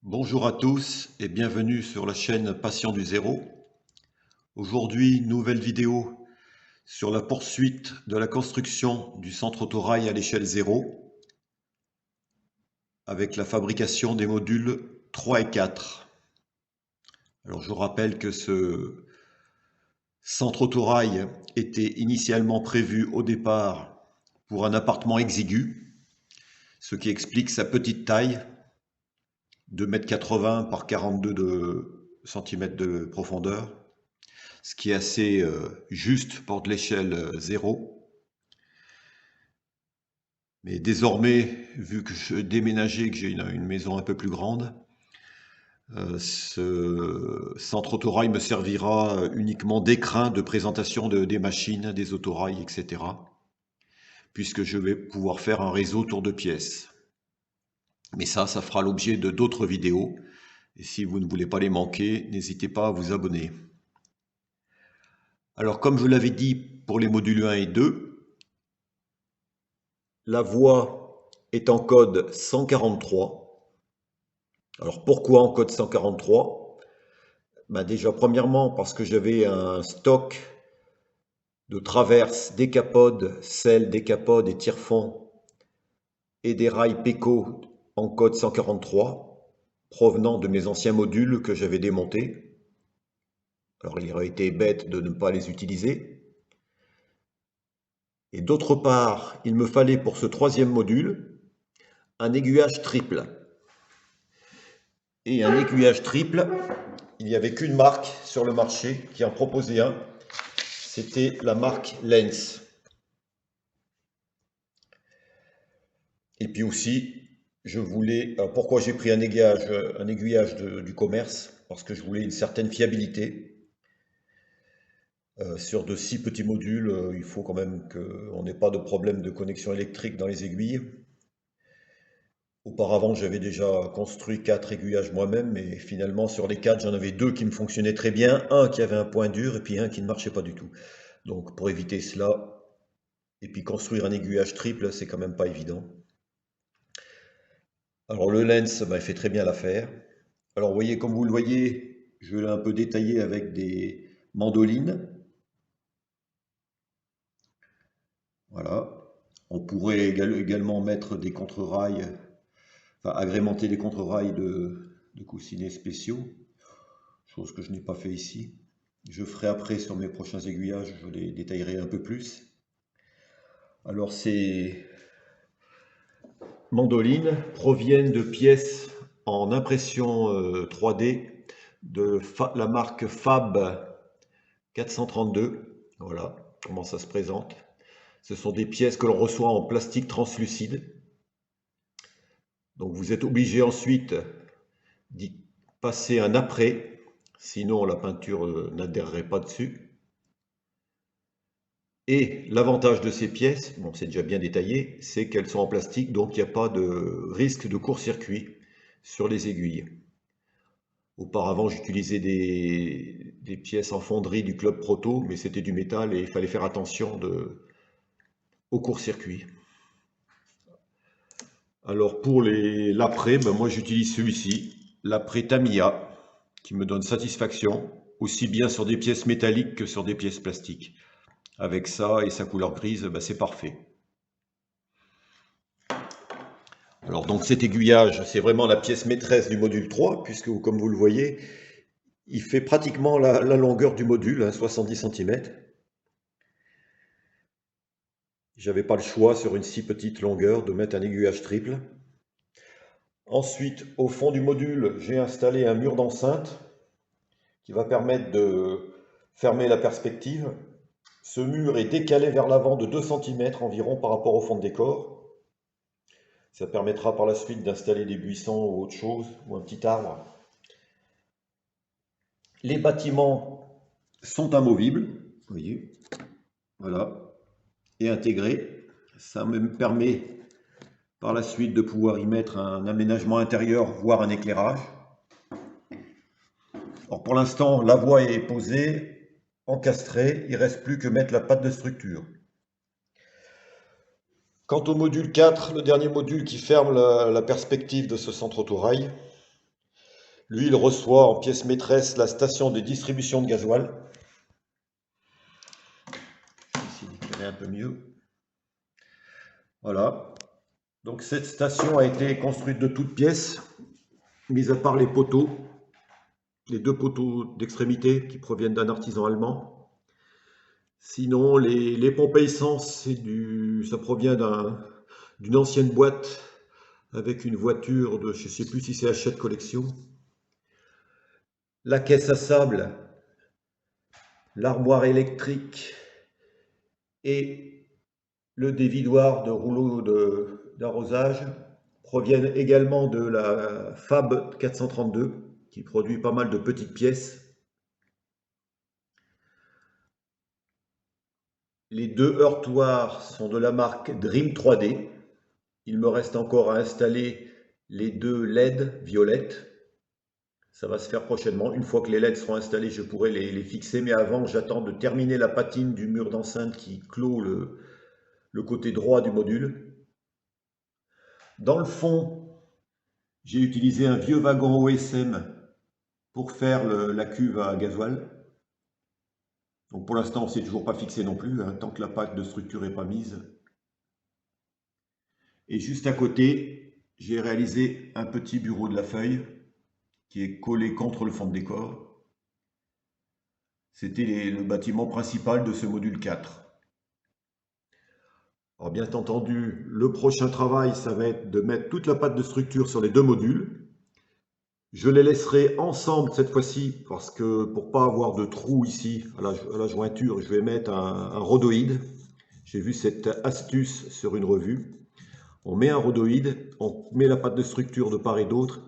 Bonjour à tous et bienvenue sur la chaîne Passion du Zéro. Aujourd'hui, nouvelle vidéo sur la poursuite de la construction du centre autorail à l'échelle 0 avec la fabrication des modules 3 et 4. Alors je vous rappelle que ce centre autorail était initialement prévu au départ pour un appartement exigu, ce qui explique sa petite taille, 2,80 m par 42 cm de profondeur, ce qui est assez juste pour de l'échelle 0. Mais désormais, vu que je déménageais, que j'ai une maison un peu plus grande, ce centre autorail me servira uniquement d'écrin de présentation des machines, des autorails, etc. Puisque je vais pouvoir faire un réseau tour de pièces. Mais ça fera l'objet de d'autres vidéos. Et si vous ne voulez pas les manquer, n'hésitez pas à vous abonner. Alors, comme je l'avais dit pour les modules 1 et 2, la voie est en code 143. Alors, pourquoi en code 143? Ben déjà, premièrement, parce que j'avais un stock de traverses, décapodes, selles, décapodes et tire-fond et des rails Peco en code 143 provenant de mes anciens modules que j'avais démontés. Alors, il aurait été bête de ne pas les utiliser. Et d'autre part, il me fallait pour ce troisième module un aiguillage triple. Et un aiguillage triple, il n'y avait qu'une marque sur le marché qui en proposait un. C'était la marque Lenz. Et puis aussi, je voulais... Alors pourquoi j'ai pris un aiguillage du commerce? Parce que je voulais une certaine fiabilité. Sur de si petits modules, il faut quand même qu'on n'ait pas de problème de connexion électrique dans les aiguilles. Auparavant, j'avais déjà construit 4 aiguillages moi-même, mais finalement, sur les 4, j'en avais 2 qui me fonctionnaient très bien, un qui avait un point dur et puis un qui ne marchait pas du tout. Donc, pour éviter cela, et puis construire un aiguillage triple, c'est quand même pas évident. Alors, le lens, il fait très bien l'affaire. Alors, vous voyez, comme vous le voyez, je l'ai un peu détaillé avec des mandolines. Voilà. On pourrait également mettre des contre-rails, enfin, agrémenter les contre-rails de coussinets spéciaux. Chose que je n'ai pas fait ici. Je ferai après sur mes prochains aiguillages, je les détaillerai un peu plus. Alors ces mandolines proviennent de pièces en impression 3D de la marque Fab 432. Voilà comment ça se présente. Ce sont des pièces que l'on reçoit en plastique translucide. Donc vous êtes obligé ensuite d'y passer un après, sinon la peinture n'adhérerait pas dessus. Et l'avantage de ces pièces, bon c'est déjà bien détaillé, c'est qu'elles sont en plastique, donc il n'y a pas de risque de court-circuit sur les aiguilles. Auparavant, j'utilisais des pièces en fonderie du Club Proto, mais c'était du métal et il fallait faire attention au court-circuit. Alors pour l'après, moi j'utilise celui-ci, l'après Tamiya, qui me donne satisfaction, aussi bien sur des pièces métalliques que sur des pièces plastiques. Avec ça et sa couleur grise, c'est parfait. Alors donc cet aiguillage, c'est vraiment la pièce maîtresse du module 3, puisque comme vous le voyez, il fait pratiquement la longueur du module, 70 cm. J'avais pas le choix sur une si petite longueur de mettre un aiguillage triple. Ensuite, au fond du module, j'ai installé un mur d'enceinte qui va permettre de fermer la perspective. Ce mur est décalé vers l'avant de 2 cm environ par rapport au fond de décor. Ça permettra par la suite d'installer des buissons ou autre chose, ou un petit arbre. Les bâtiments sont amovibles, vous voyez, voilà, et intégrés. Ça me permet par la suite de pouvoir y mettre un aménagement intérieur, voire un éclairage. Alors pour l'instant, la voie est posée, encastrée, il ne reste plus que mettre la patte de structure. Quant au module 4, le dernier module qui ferme la perspective de ce centre autorail, Lui, il reçoit en pièce maîtresse la station de distribution de gasoil. Ici, d'éclairer un peu mieux. Voilà. Donc cette station a été construite de toutes pièces, mis à part les poteaux, les deux poteaux d'extrémité qui proviennent d'un artisan allemand. Sinon, les pompes à essence, ça provient d'une ancienne boîte avec une voiture de, je ne sais plus si c'est Hachette Collection. La caisse à sable, l'armoire électrique et le dévidoir de rouleau d'arrosage proviennent également de la Fab 432 qui produit pas mal de petites pièces. Les deux heurtoirs sont de la marque Dream 3D. Il me reste encore à installer les deux LED violettes. Ça va se faire prochainement. Une fois que les LED seront installés, je pourrai les fixer. Mais avant, j'attends de terminer la patine du mur d'enceinte qui clôt le côté droit du module. Dans le fond, j'ai utilisé un vieux wagon OSM pour faire la cuve à gasoil. Donc pour l'instant, c'est toujours pas fixé non plus, hein, tant que la plaque de structure n'est pas mise. Et juste à côté, j'ai réalisé un petit bureau de la feuille qui est collé contre le fond de décor. C'était le bâtiment principal de ce module 4. Alors bien entendu, le prochain travail, ça va être de mettre toute la pâte de structure sur les deux modules. Je les laisserai ensemble cette fois-ci parce que pour pas avoir de trou ici à la jointure, je vais mettre un rhodoïde. J'ai vu cette astuce sur une revue. On met un rhodoïde, on met la pâte de structure de part et d'autre,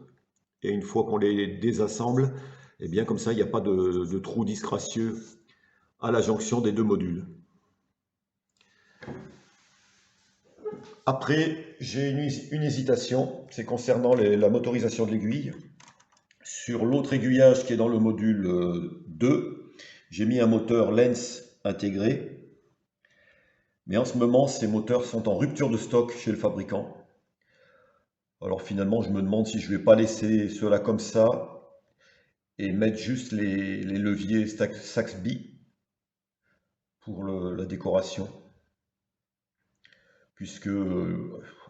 et une fois qu'on les désassemble, et bien comme ça, il n'y a pas de trou disgracieux à la jonction des deux modules. Après, j'ai une hésitation, c'est concernant la motorisation de l'aiguille. Sur l'autre aiguillage qui est dans le module 2, j'ai mis un moteur Lenz intégré. Mais en ce moment, ces moteurs sont en rupture de stock chez le fabricant. Alors finalement, je me demande si je ne vais pas laisser cela comme ça et mettre juste les leviers Saxby pour la décoration. Puisque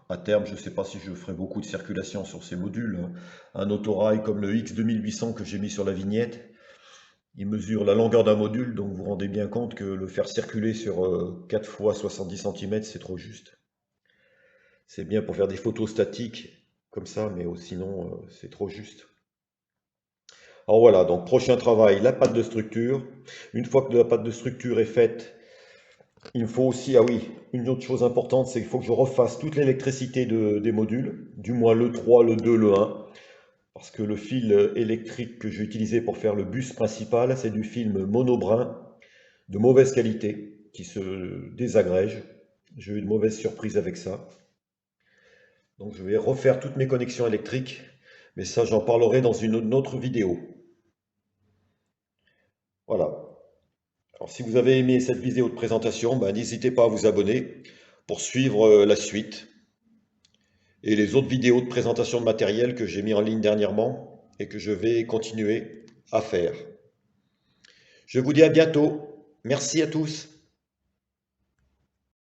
à terme, je ne sais pas si je ferai beaucoup de circulation sur ces modules. Un autorail comme le X2800 que j'ai mis sur la vignette, il mesure la longueur d'un module, donc vous vous rendez bien compte que le faire circuler sur 4 fois 70 cm, c'est trop juste. C'est bien pour faire des photos statiques comme ça, mais sinon, c'est trop juste. Alors voilà, donc prochain travail, la pâte de structure. Une fois que la pâte de structure est faite, il me faut aussi, ah oui, une autre chose importante, c'est qu'il faut que je refasse toute l'électricité des modules, du moins le 3, le 2, le 1. Parce que le fil électrique que j'ai utilisé pour faire le bus principal, c'est du film monobrun de mauvaise qualité qui se désagrège. J'ai eu de mauvaises surprises avec ça. Donc je vais refaire toutes mes connexions électriques, mais ça j'en parlerai dans une autre vidéo. Voilà. Alors si vous avez aimé cette vidéo de présentation, n'hésitez pas à vous abonner pour suivre la suite et les autres vidéos de présentation de matériel que j'ai mis en ligne dernièrement et que je vais continuer à faire. Je vous dis à bientôt. Merci à tous.